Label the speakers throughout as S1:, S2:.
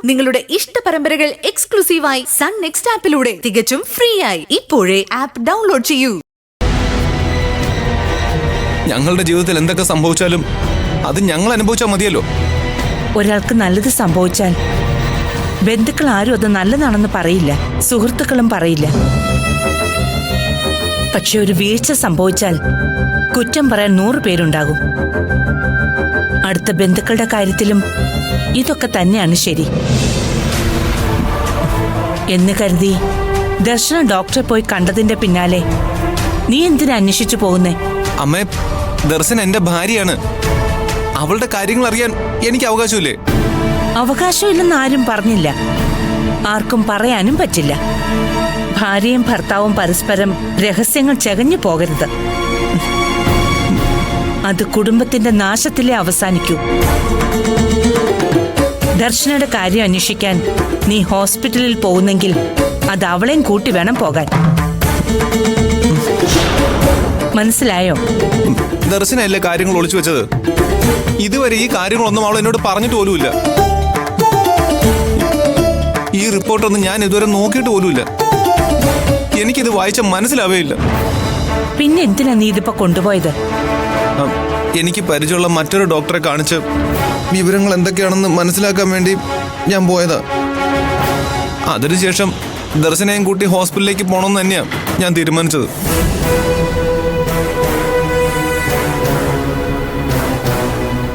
S1: നിങ്ങളുടെ ഇഷ്ട പരമ്പരകൾ എക്സ്ക്ലൂസീവായി സൺ നെക്സ്റ്റ് ആപ്പിലൂടെ തികച്ചും ഫ്രീ ആയി ഇപ്പോഴേ ആപ്പ് ഡൗൺലോഡ് ചെയ്യൂ.
S2: ഞങ്ങളുടെ ജീവിതത്തിൽ എന്തൊക്കെ സംഭവിച്ചാലും അത് ഞങ്ങൾ അനുഭവിച്ചാൽ മതിയല്ലോ.
S3: ഒരാൾക്ക് നല്ലത് സംഭവിച്ചാൽ ബന്ധുക്കൾ ആരും അത് നല്ലതാണെന്ന് പറയില്ല, സുഹൃത്തുക്കളും പറയില്ല. പക്ഷെ ഒരു വീഴ്ച സംഭവിച്ചാൽ കുറ്റം പറയാൻ 100 പേരുണ്ടാകും. അടുത്ത ബന്ധുക്കളുടെ കാര്യത്തിലും ഇതൊക്കെ തന്നെയാണ് ശരി എന്ന് കരുതി ദർശന ഡോക്ടറെ പോയി കണ്ടതിന്റെ പിന്നാലെ നീ എന്തിനാ അന്വേഷിച്ചു പോകുന്നേ?
S2: അമ്മേ, ദർശൻ എന്റെ ഭാര്യയാണ്. അവളുടെ കാര്യങ്ങൾ അറിയാൻ എനിക്ക് അവകാശമില്ലേ?
S3: അവകാശമില്ലെന്ന് ആരും പറഞ്ഞില്ല, ആർക്കും പറയാനും പറ്റില്ല. ഭാര്യയും ഭർത്താവും പരസ്പരം രഹസ്യങ്ങൾ ചകഞ്ഞു പോകരുത്. അത് കുടുംബത്തിന്റെ നാശത്തിലേ അവസാനിക്കൂ. ദർശനയുടെ കാര്യം അന്വേഷിക്കാൻ നീ ഹോസ്പിറ്റലിൽ പോകുന്നെങ്കിൽ അത് അവളെയും കൂട്ടി വേണം പോകാൻ. മനസ്സിലായോ?
S2: ദർശനല്ലേ കാര്യങ്ങൾ ഒളിച്ചു വെച്ചത്. ഇതുവരെ ഈ കാര്യങ്ങളൊന്നും അവൾ എന്നോട് പറഞ്ഞിട്ട് പോലുമില്ല. ഈ റിപ്പോർട്ടൊന്നും ഞാൻ ഇതുവരെ നോക്കിയിട്ട് പോലുമില്ല. എനിക്കിത് വായിച്ച മനസ്സിലാവേയില്ല.
S3: പിന്നെ എന്തിനാ നീ ഇതിപ്പോ കൊണ്ടുപോയത്?
S2: എനിക്ക് പരിചയമുള്ള മറ്റൊരു ഡോക്ടറെ കാണിച്ച് വിവരങ്ങൾ എന്തൊക്കെയാണെന്ന് മനസ്സിലാക്കാൻ വേണ്ടി ഞാൻ പോയതാ. അതിനുശേഷം ദർശനയും കൂട്ടി ഹോസ്പിറ്റലിലേക്ക് പോകണമെന്ന് തന്നെയാ ഞാൻ തീരുമാനിച്ചത്.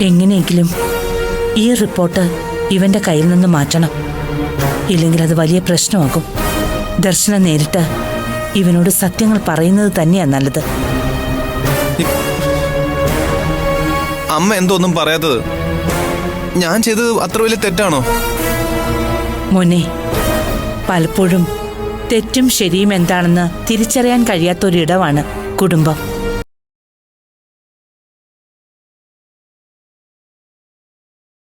S3: എങ്ങനെയെങ്കിലും ഈ റിപ്പോർട്ട് ഇവന്റെ കയ്യിൽ നിന്ന് മാറ്റണം. ഇല്ലെങ്കിൽ അത് വലിയ പ്രശ്നമാകും. ദർശന നേരിട്ട് ഇവനോട് സത്യങ്ങൾ പറയുന്നത് തന്നെയാ നല്ലത്.
S2: അമ്മ എന്തോന്നും പറയാത്തത്? ഞാൻ ചെയ്തത് അത്ര വലിയ തെറ്റാണോ?
S3: മോനെ, പലപ്പോഴും തെറ്റും ശരിയും എന്താണെന്ന് തിരിച്ചറിയാൻ കഴിയാത്തൊരിടമാണ് കുടുംബം.